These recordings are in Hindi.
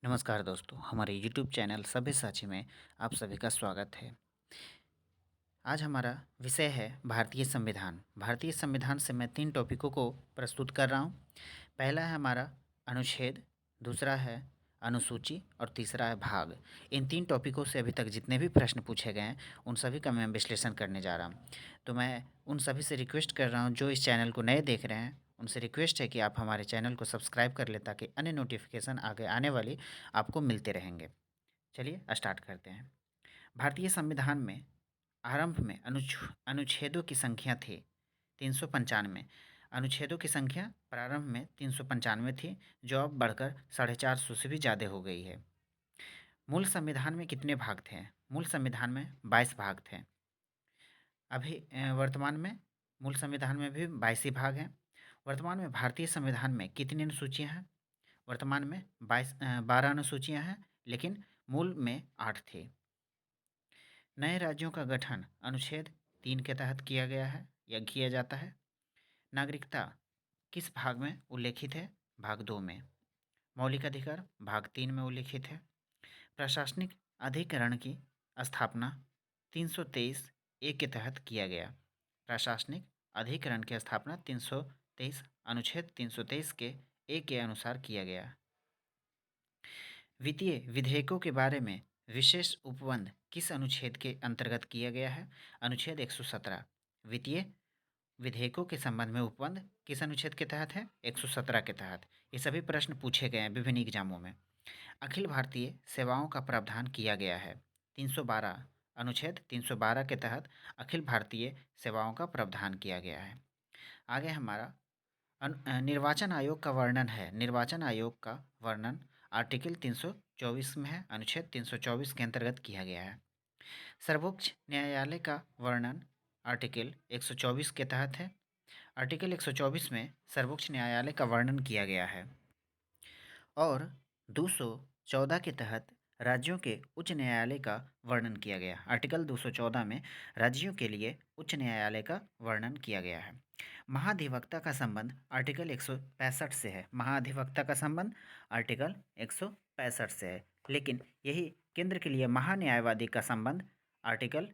नमस्कार दोस्तों, हमारे यूट्यूब चैनल सभ्यसाची में आप सभी का स्वागत है। आज हमारा विषय है भारतीय संविधान। भारतीय संविधान से मैं 3 टॉपिकों को प्रस्तुत कर रहा हूँ। पहला है हमारा अनुच्छेद, दूसरा है अनुसूची और तीसरा है भाग। इन 3 टॉपिकों से अभी तक जितने भी प्रश्न पूछे गए हैं, उन सभी का मैं विश्लेषण करने जा रहा हूँ। तो मैं उन सभी से रिक्वेस्ट कर रहा हूँ जो इस चैनल को नए देख रहे हैं, उनसे रिक्वेस्ट है कि आप हमारे चैनल को सब्सक्राइब कर लें ताकि अन्य नोटिफिकेशन आगे आने वाली आपको मिलते रहेंगे। चलिए स्टार्ट करते हैं। भारतीय संविधान में आरंभ में अनुच्छेदों की संख्या थी 395। अनुच्छेदों की संख्या प्रारंभ में 395 थी, जो अब बढ़कर 450 से भी ज़्यादा हो गई है। मूल संविधान में कितने भाग थे? मूल संविधान में 22 भाग थे। अभी वर्तमान में मूल संविधान में भी 22 ही भाग हैं। वर्तमान में भारतीय संविधान में कितनी अनुसूचियाँ हैं? वर्तमान में 12 अनुसूचियाँ हैं, लेकिन मूल में 8 थी। नए राज्यों का गठन अनुच्छेद 3 के तहत किया गया है या किया जाता है। नागरिकता किस भाग में उल्लेखित है? भाग 2 में। मौलिक अधिकार भाग 3 में उल्लेखित है। प्रशासनिक अधिकरण की स्थापना 323 ए के तहत किया गया। प्रशासनिक अधिकरण की स्थापना 323 अनुच्छेद 323 के ए के अनुसार किया गया। वित्तीय विधेयकों के बारे में विशेष उपबंध किस अनुच्छेद के अंतर्गत किया गया है? अनुच्छेद 117। वित्तीय विधेयकों के संबंध में उपबंध किस अनुच्छेद के तहत है? 117 के तहत। ये सभी प्रश्न पूछे गए हैं विभिन्न एग्जामों में। अखिल भारतीय सेवाओं का प्रावधान किया गया है 312। अनुच्छेद 312 के तहत अखिल भारतीय सेवाओं का प्रावधान किया गया है। आगे हमारा निर्वाचन आयोग का वर्णन है। निर्वाचन आयोग का वर्णन आर्टिकल 324 में है, अनुच्छेद 324 के अंतर्गत किया गया है। सर्वोच्च न्यायालय का वर्णन आर्टिकल 124 के तहत है। आर्टिकल 124 में सर्वोच्च न्यायालय का वर्णन किया गया है। और 214 के तहत राज्यों के उच्च न्यायालय का वर्णन किया गया। आर्टिकल 214 में राज्यों के लिए उच्च न्यायालय का वर्णन किया गया है। महाधिवक्ता का संबंध आर्टिकल 165 से है। महाधिवक्ता का संबंध आर्टिकल 165 से है, लेकिन यही केंद्र के लिए महान्यायवादी का संबंध आर्टिकल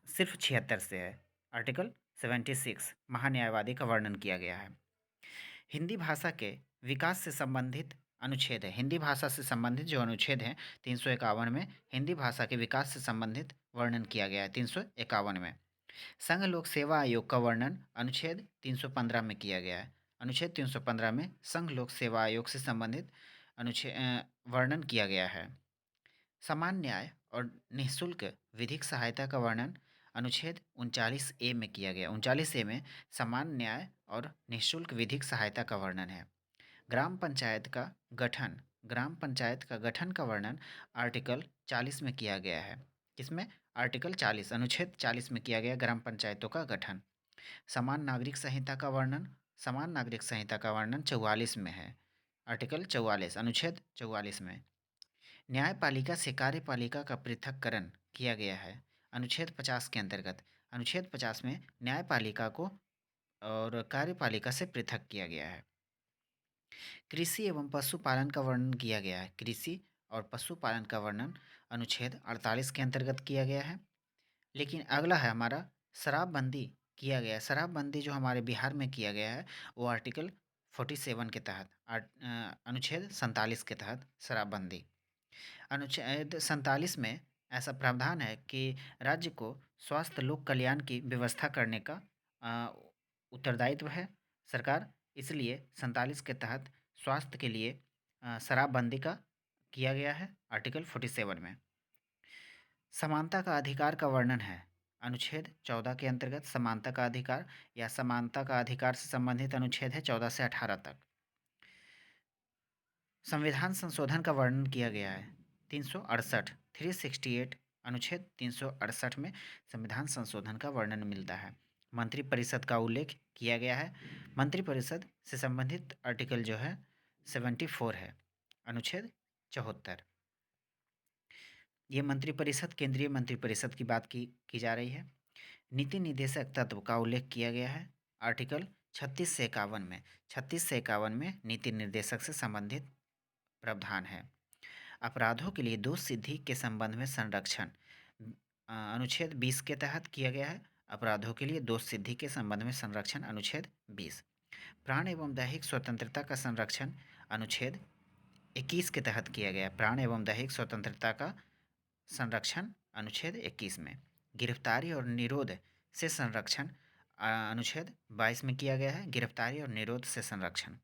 सिर्फ 76 से है। आर्टिकल 76 महान्यायवादी का वर्णन किया गया है। हिंदी भाषा के विकास से संबंधित अनुच्छेद है। हिंदी भाषा से संबंधित जो अनुच्छेद हैं 351 में हिंदी भाषा के विकास से संबंधित वर्णन किया गया है 351 में। संघ लोक सेवा आयोग का वर्णन अनुच्छेद 315 में किया गया है। अनुच्छेद 315 में संघ लोक सेवा आयोग से संबंधित वर्णन किया गया है। समान न्याय और निःशुल्क विधिक सहायता का वर्णन अनुच्छेद 39 ए में किया गया। 39 ए में समान न्याय और निःशुल्क विधिक सहायता का वर्णन है। ग्राम पंचायत का गठन ग्राम पंचायत का गठन का वर्णन आर्टिकल 40 में किया गया है। किसमें? आर्टिकल 40 अनुच्छेद 40 में किया गया ग्राम पंचायतों का गठन। समान नागरिक संहिता का वर्णन 44 में है। आर्टिकल 44 अनुच्छेद 44 में। न्यायपालिका से कार्यपालिका का पृथक्करण किया गया है अनुच्छेद 50 के अंतर्गत। अनुच्छेद 50 में न्यायपालिका को और कार्यपालिका से पृथक किया गया है। कृषि एवं पशुपालन का वर्णन किया गया है। कृषि और पशुपालन का वर्णन अनुच्छेद 48 के अंतर्गत किया गया है। लेकिन अगला है हमारा शराबबंदी किया गया है। शराबबंदी जो हमारे बिहार में किया गया है वो आर्टिकल 47 के तहत अनुच्छेद 47 के तहत शराबबंदी। अनुच्छेद 47 में ऐसा प्रावधान है कि राज्य को स्वास्थ्य लोक कल्याण की व्यवस्था करने का उत्तरदायित्व है सरकार, इसलिए 47 के तहत स्वास्थ्य के लिए शराबबंदी का किया गया है आर्टिकल 47 में। समानता का अधिकार का वर्णन है अनुच्छेद 14 के अंतर्गत। समानता का अधिकार या समानता का अधिकार से संबंधित अनुच्छेद है 14 से 18 तक। संविधान संशोधन का वर्णन किया गया है 368 अनुच्छेद 368 में संविधान संशोधन का वर्णन मिलता है। मंत्रिपरिषद का उल्लेख किया गया है। मंत्रिपरिषद से संबंधित आर्टिकल जो है 74 है, अनुच्छेद 74। ये मंत्रिपरिषद केंद्रीय मंत्रिपरिषद की बात की जा रही है। नीति निर्देशक तत्व का उल्लेख किया गया है आर्टिकल 36 से 51 में। 36 से 51 में नीति निर्देशक से संबंधित प्रावधान है। अपराधों के लिए दोष सिद्धि के संबंध में संरक्षण अनुच्छेद 20 के तहत किया गया है। अपराधों के लिए दोष सिद्धि के संबंध में संरक्षण अनुच्छेद 20। प्राण एवं दैहिक स्वतंत्रता का संरक्षण अनुच्छेद 21 के तहत किया गया। प्राण एवं दैहिक स्वतंत्रता का संरक्षण अनुच्छेद 21 में। गिरफ्तारी और निरोध से संरक्षण अनुच्छेद 22 में किया गया है। गिरफ्तारी और निरोध से संरक्षण।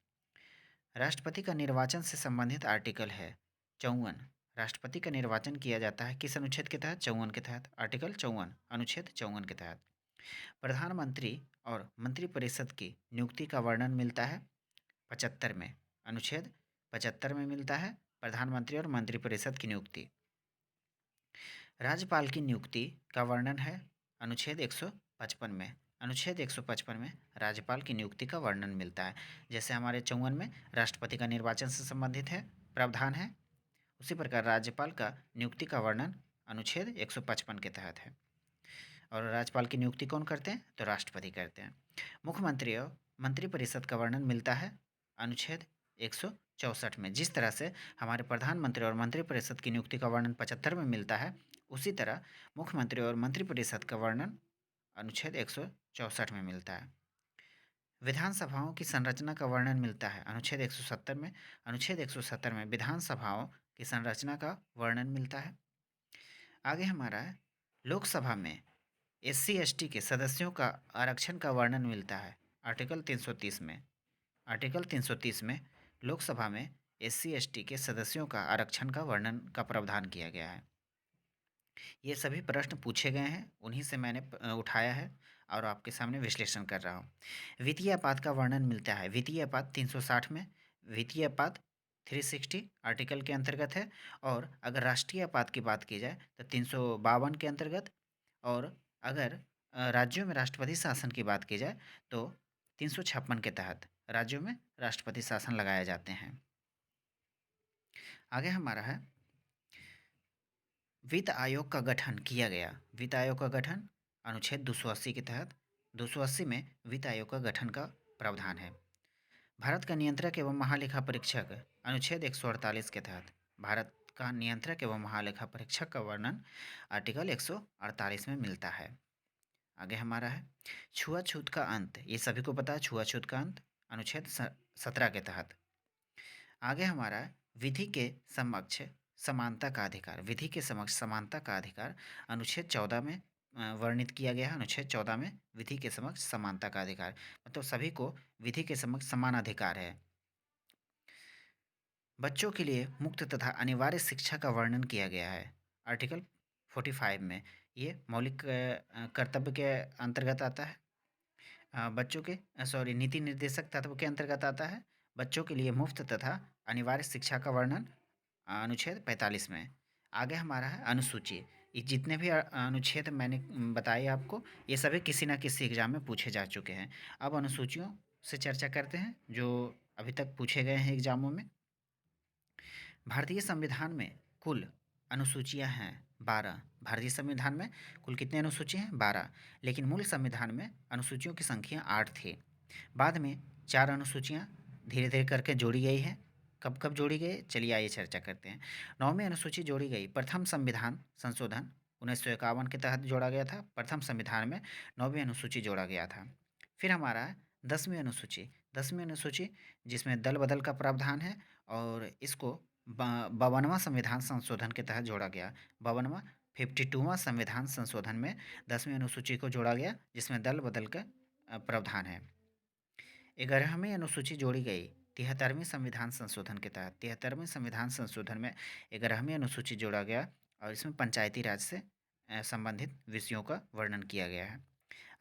राष्ट्रपति का निर्वाचन से संबंधित आर्टिकल है 54। राष्ट्रपति का निर्वाचन किया जाता है किस अनुच्छेद के तहत? 54 के तहत। आर्टिकल 54 अनुच्छेद 54 के तहत। प्रधानमंत्री और मंत्रिपरिषद की नियुक्ति का वर्णन मिलता है 75 में। अनुच्छेद 75 में मिलता है प्रधानमंत्री और मंत्रिपरिषद की नियुक्ति। राज्यपाल की नियुक्ति का वर्णन है अनुच्छेद 155 में। अनुच्छेद 155 में राज्यपाल की नियुक्ति का वर्णन मिलता है। जैसे हमारे 54 में राष्ट्रपति का निर्वाचन से संबंधित है प्रावधान है, उसी प्रकार राज्यपाल का नियुक्ति का वर्णन अनुच्छेद 155 के तहत है। और राज्यपाल की नियुक्ति कौन करते हैं? तो राष्ट्रपति करते हैं। मुख्यमंत्री और मंत्रिपरिषद का वर्णन मिलता है अनुच्छेद 164 में। जिस तरह से हमारे प्रधानमंत्री और मंत्रिपरिषद की नियुक्ति का वर्णन 75 में मिलता है, उसी तरह मुख्यमंत्री और मंत्रिपरिषद का वर्णन अनुच्छेद 164 में मिलता है। विधानसभाओं की संरचना का वर्णन मिलता है अनुच्छेद 170 में। अनुच्छेद 170 में विधानसभाओं की संरचना का वर्णन मिलता है। आगे हमारा है लोकसभा में SC/ST के सदस्यों का आरक्षण का वर्णन मिलता है आर्टिकल 330 में। आर्टिकल 330 में लोकसभा में SC/ST के सदस्यों का आरक्षण का वर्णन का प्रावधान किया गया है। ये सभी प्रश्न पूछे गए हैं, उन्हीं से मैंने उठाया है और आपके सामने विश्लेषण कर रहा हूँ। वित्तीय आपात का वर्णन मिलता है वित्तीय आपात 360 में। वित्तीय आपात 360 आर्टिकल के अंतर्गत है। और अगर राष्ट्रीय आपात की बात की जाए तो 352 के अंतर्गत। और अगर राज्यों में राष्ट्रपति शासन की बात की जाए तो 356 के तहत राज्यों में राष्ट्रपति शासन लगाए जाते हैं। आगे हमारा है वित्त आयोग का गठन किया गया। वित्त आयोग का गठन अनुच्छेद 280 के तहत 280 में वित्त आयोग का गठन का प्रावधान है। भारत का नियंत्रक एवं महालेखा परीक्षक अनुच्छेद 148 के तहत भारत का नियंत्रक एवं महालेखा परीक्षक का वर्णन आर्टिकल 148 में मिलता है। आगे हमारा है छुआछूत का अंत। ये सभी को पता है छुआछूत का अंत अनुच्छेद 17 के तहत। आगे हमारा है विधि के समक्ष समानता का अधिकार। विधि के समक्ष समानता का अधिकार अनुच्छेद 14 में वर्णित किया गया है। अनुच्छेद 14 में विधि के समक्ष समानता का अधिकार मतलब सभी को विधि के समक्ष समान अधिकार है। बच्चों के लिए मुक्त तथा अनिवार्य शिक्षा का वर्णन किया गया है आर्टिकल 45 में। ये मौलिक कर्तव्य के अंतर्गत आता है। बच्चों के नीति निर्देशक तत्व के अंतर्गत आता है। बच्चों के लिए मुफ्त तथा अनिवार्य शिक्षा का वर्णन अनुच्छेद 45 में। आगे हमारा है अनुसूची। ये जितने भी अनुच्छेद मैंने बताए आपको, ये सभी किसी न किसी एग्जाम में पूछे जा चुके हैं। अब अनुसूचियों से चर्चा करते हैं जो अभी तक पूछे गए हैं एग्जामों में। भारतीय संविधान में कुल अनुसूचियां हैं 12। भारतीय संविधान में कुल कितने अनुसूचियां हैं? 12। लेकिन मूल संविधान में अनुसूचियों की संख्या 8 थी। बाद में 4 अनुसूचियां धीरे धीरे करके जोड़ी गई हैं। कब कब जोड़ी गई? चलिए आइए चर्चा करते हैं। 9वीं अनुसूची जोड़ी गई प्रथम संविधान संशोधन 1951 के तहत जोड़ा गया था। प्रथम संविधान में 9वीं अनुसूची जोड़ा गया था। फिर हमारा 10वीं अनुसूची। 10वीं अनुसूची जिसमें दल बदल का प्रावधान है और इसको 52वां संविधान संशोधन के तहत जोड़ा गया। 52वां 52वां संविधान संशोधन में 10वीं अनुसूची को जोड़ा गया जिसमें दल बदल का प्रावधान है। 11वीं अनुसूची जोड़ी गई 73वें संविधान संशोधन के तहत। 73वें संविधान संशोधन में 11वीं अनुसूची जोड़ा गया और इसमें पंचायती राज से संबंधित विषयों का वर्णन किया गया है।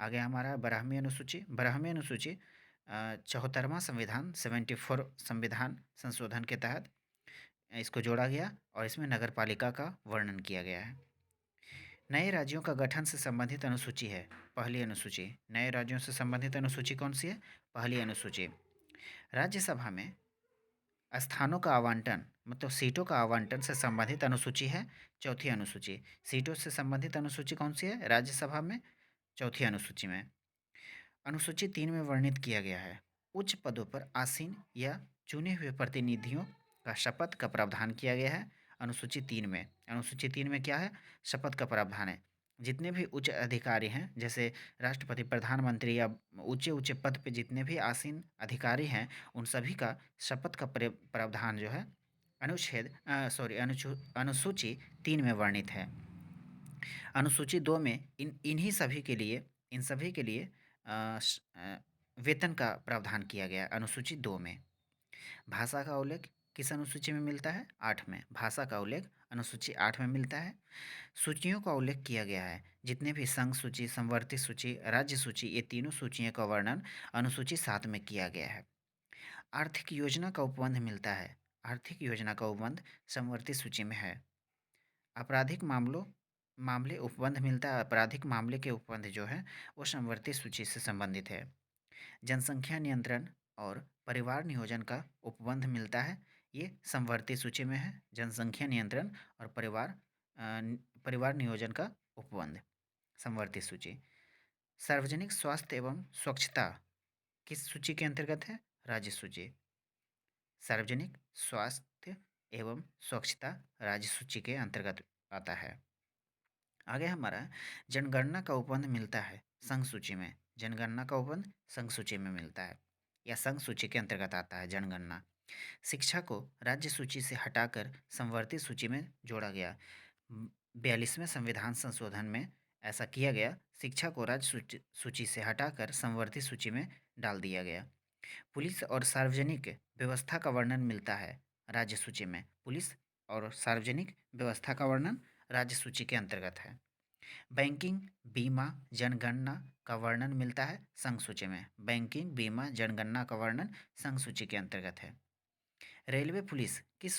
आगे हमारा 12वीं अनुसूची। 12वीं अनुसूची 74वां संविधान 74 संविधान संशोधन के तहत इसको जोड़ा गया और इसमें नगर पालिका का वर्णन किया गया है। नए राज्यों का गठन से संबंधित अनुसूची है पहली अनुसूची। नए राज्यों से संबंधित अनुसूची कौन सी है? पहली अनुसूची। राज्यसभा में स्थानों का आवंटन मतलब सीटों का आवंटन से संबंधित अनुसूची है चौथी अनुसूची। सीटों से संबंधित अनुसूची कौन सी है राज्यसभा में? चौथी अनुसूची में। अनुसूची 3 में वर्णित किया गया है उच्च पदों पर आसीन या चुने हुए प्रतिनिधियों का शपथ का प्रावधान किया गया है अनुसूची 3 में। अनुसूची 3 में क्या है? शपथ का प्रावधान है। जितने भी उच्च अधिकारी हैं, जैसे राष्ट्रपति, प्रधानमंत्री या ऊँचे-ऊँचे पद पे जितने भी आसीन अधिकारी हैं, उन सभी का शपथ का प्रावधान जो है अनुसूची 3 में वर्णित है। अनुसूची 2 में इन सभी के लिए वेतन का प्रावधान किया गया है अनुसूची 2 में। भाषा का उल्लेख किस अनुसूची में मिलता है? 8 में। भाषा का उल्लेख अनुसूची 8 में मिलता है। सूचियों का उल्लेख किया गया है। जितने भी संघ सूची, संवर्ती सूची, राज्य सूची, ये तीनों सूचियों का वर्णन अनुसूची 7 में किया गया है। आर्थिक योजना का उपबंध मिलता है। आर्थिक योजना का उपबंध संवर्ती सूची में है। आपराधिक मामले उपबंध मिलता है। आपराधिक मामले के उपबंध जो है वो संवर्ती सूची से संबंधित है। जनसंख्या नियंत्रण और परिवार नियोजन का उपबंध मिलता है, ये संवर्ती सूची में है। जनसंख्या नियंत्रण और परिवार नियोजन का उपबंध संवर्ती सूची। सार्वजनिक स्वास्थ्य एवं स्वच्छता किस सूची के अंतर्गत है? राज्य सूची। सार्वजनिक स्वास्थ्य एवं स्वच्छता राज्य सूची के अंतर्गत आता है। आगे हमारा जनगणना का उपबंध मिलता है संघ सूची में। जनगणना का उपबंध संघ सूची में मिलता है या संघ सूची के अंतर्गत आता है जनगणना। शिक्षा को राज्य सूची से हटाकर संवर्ती सूची में जोड़ा गया। 42वें संविधान संशोधन में ऐसा किया गया। शिक्षा को राज्य सूची से हटाकर संवर्ती सूची में डाल दिया गया। पुलिस और सार्वजनिक व्यवस्था का वर्णन मिलता है राज्य सूची में। पुलिस और सार्वजनिक व्यवस्था का वर्णन राज्य सूची के अंतर्गत है। बैंकिंग, बीमा, जनगणना का वर्णन मिलता है संघ सूची में। बैंकिंग, बीमा, जनगणना का वर्णन संघ सूची के अंतर्गत है। रेलवे पुलिस किस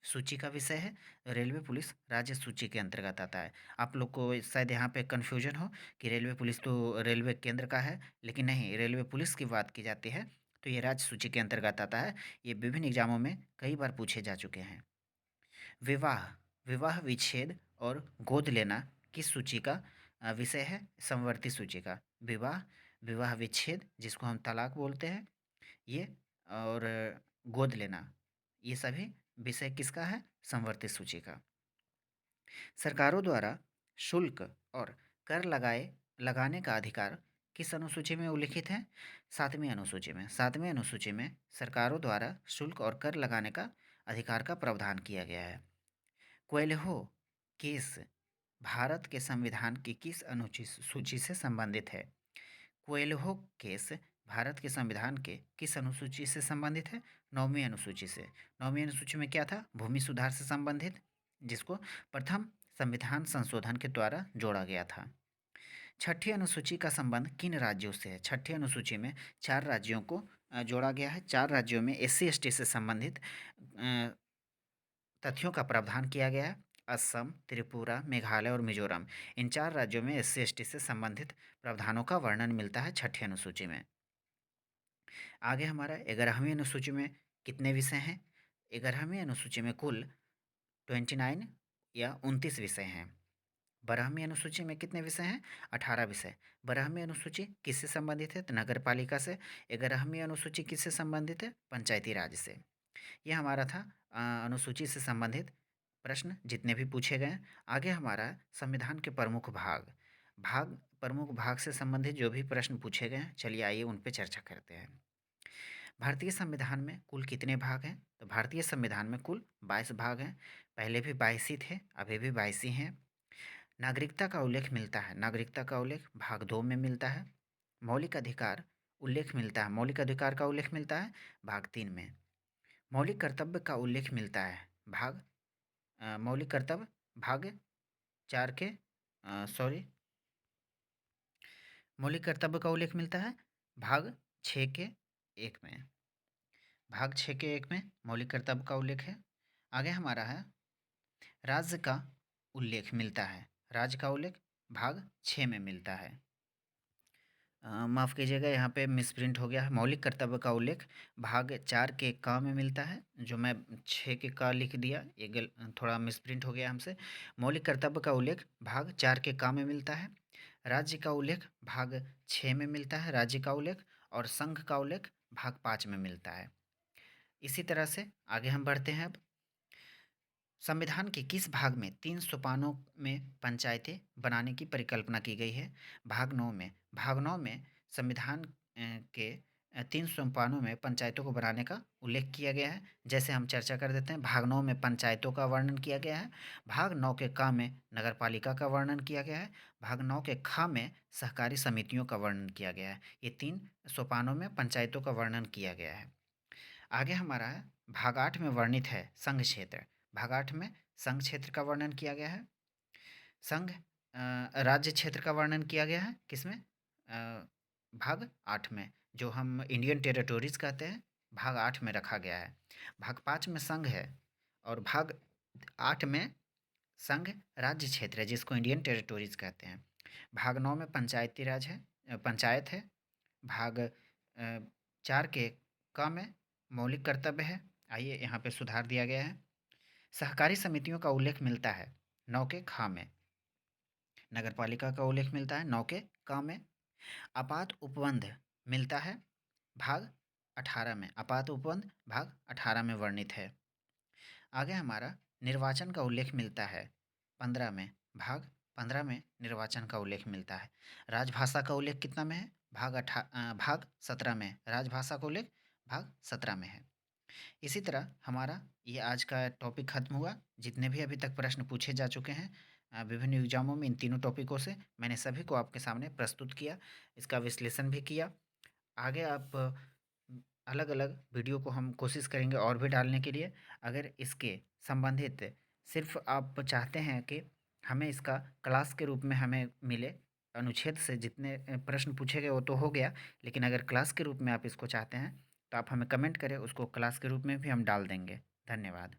सूची का विषय है? रेलवे पुलिस राज्य सूची के अंतर्गत आता है। आप लोग को शायद यहाँ पे कन्फ्यूजन हो कि रेलवे पुलिस तो रेलवे केंद्र का है, लेकिन नहीं, रेलवे पुलिस की बात की जाती है तो ये राज्य सूची के अंतर्गत आता है। ये विभिन्न एग्जामों में कई बार पूछे जा चुके हैं। विवाह विच्छेद और गोद लेना किस सूची का विषय है? संवर्ती सूची का। विवाह विच्छेद, जिसको हम तलाक बोलते हैं, ये और गोद लेना, ये सभी विषय किसका है? संवर्ती सूची का। सरकारों द्वारा शुल्क और कर लगाने का अधिकार किस अनुसूची में उल्लिखित है? 7वीं अनुसूची में। 7वीं अनुसूची में सरकारों द्वारा शुल्क और कर लगाने का अधिकार का प्रावधान किया गया है। क्वेल्हो केस भारत के संविधान की किस अनुसूची से संबंधित है? क्वेल्हो केस भारत के संविधान के किस अनुसूची से संबंधित है? 9वीं अनुसूची से। 9वीं अनुसूची में क्या था? भूमि सुधार से संबंधित, जिसको प्रथम संविधान संशोधन के द्वारा जोड़ा गया था। छठी अनुसूची का संबंध किन राज्यों से है? छठी अनुसूची में 4 राज्यों को जोड़ा गया है। 4 राज्यों में SC/ST से संबंधित तथ्यों का प्रावधान किया गया है। असम, त्रिपुरा, मेघालय और मिजोरम, इन 4 राज्यों में SC/ST से संबंधित प्रावधानों का वर्णन मिलता है छठी अनुसूची में। आगे हमारा 11वीं अनुसूची में कितने विषय हैं? 11वीं अनुसूची में कुल 29 या 29 विषय हैं। 12वीं अनुसूची में कितने विषय हैं? 18 विषय। 12वीं अनुसूची किससे संबंधित है? तो नगर पालिका से। 11वीं अनुसूची किससे संबंधित है? पंचायती राज से। यह हमारा था अनुसूची से संबंधित प्रश्न जितने भी पूछे गए। आगे हमारा संविधान के प्रमुख भाग से संबंधित जो भी प्रश्न पूछे गए हैं, चलिए आइए उन पे चर्चा करते हैं। भारतीय संविधान में कुल कितने भाग हैं? तो भारतीय संविधान में कुल 22 भाग हैं। पहले भी 22 ही थे, अभी भी 22 ही हैं। नागरिकता का उल्लेख मिलता है। नागरिकता का उल्लेख भाग 2 में मिलता है। मौलिक अधिकार मौलिक अधिकार का उल्लेख मिलता है भाग 3 में। मौलिक कर्तव्य का उल्लेख मिलता है मौलिक कर्तव्य भाग 4 के मौलिक कर्तव्य का उल्लेख मिलता है भाग 6 के 1 में। भाग 6 के 1 में मौलिक कर्तव्य का उल्लेख है। आगे हमारा है राज्य का उल्लेख मिलता है। राज्य का उल्लेख भाग 6 में मिलता है। माफ़ कीजिएगा, यहाँ पे मिसप्रिंट हो गया है। मौलिक कर्तव्य का उल्लेख भाग 4 के क में मिलता है, जो मैं 6 के क लिख दिया, ये थोड़ा मिसप्रिंट हो गया हमसे। मौलिक कर्तव्य का उल्लेख भाग 4 के क में मिलता है। राज्य का उल्लेख भाग 6 में मिलता है, राज्य का उल्लेख, और संघ का उल्लेख भाग 5 में मिलता है। इसी तरह से आगे हम बढ़ते हैं। अब संविधान के किस भाग में 3 सोपानों में पंचायतें बनाने की परिकल्पना की गई है? भाग 9 में। भाग 9 में संविधान के 3 सोपानों में पंचायतों को बनाने का उल्लेख किया गया है। जैसे हम चर्चा कर देते हैं, भाग 9 में पंचायतों का वर्णन किया गया है। भाग 9 के क में नगरपालिका का वर्णन किया गया है। भाग 9 के ख में सहकारी समितियों का वर्णन किया गया है। ये 3 सोपानों में पंचायतों का वर्णन किया गया है। आगे हमारा है भाग 8 में वर्णित है संघ क्षेत्र। भाग 8 में संघ क्षेत्र का वर्णन किया गया है। संघ राज्य क्षेत्र का वर्णन किया गया है किसमें? भाग 8 में, जो हम इंडियन टेरिटोरीज कहते हैं, भाग 8 में रखा गया है। भाग 5 में संघ है और भाग 8 में संघ राज्य क्षेत्र है, जिसको इंडियन टेरिटोरीज कहते हैं। भाग 9 में पंचायती राज है, पंचायत है। भाग 4 के क में मौलिक कर्तव्य है। आइए यहाँ पे सुधार दिया गया है। सहकारी समितियों का उल्लेख मिलता है 9 के ख में। नगरपालिका का उल्लेख मिलता है 9 के क में। आपात उपबंध मिलता है भाग 18 में। आपात उपबंध भाग 18 में वर्णित है। आगे हमारा निर्वाचन का उल्लेख मिलता है 15 में। भाग 15 में निर्वाचन का उल्लेख मिलता है। राजभाषा का उल्लेख कितना में है? भाग 17 में। राजभाषा का उल्लेख भाग 17 में है। इसी तरह हमारा ये आज का टॉपिक खत्म हुआ। जितने भी अभी तक प्रश्न पूछे जा चुके हैं विभिन्न एग्जामों में, इन तीनों टॉपिकों से मैंने सभी को आपके सामने प्रस्तुत किया, इसका विश्लेषण भी किया। आगे आप अलग अलग वीडियो को हम कोशिश करेंगे और भी डालने के लिए। अगर इसके संबंधित सिर्फ आप चाहते हैं कि हमें इसका क्लास के रूप में हमें मिले, अनुच्छेद से जितने प्रश्न पूछे गए वो तो हो गया, लेकिन अगर क्लास के रूप में आप इसको चाहते हैं तो आप हमें कमेंट करें, उसको क्लास के रूप में भी हम डाल देंगे। धन्यवाद।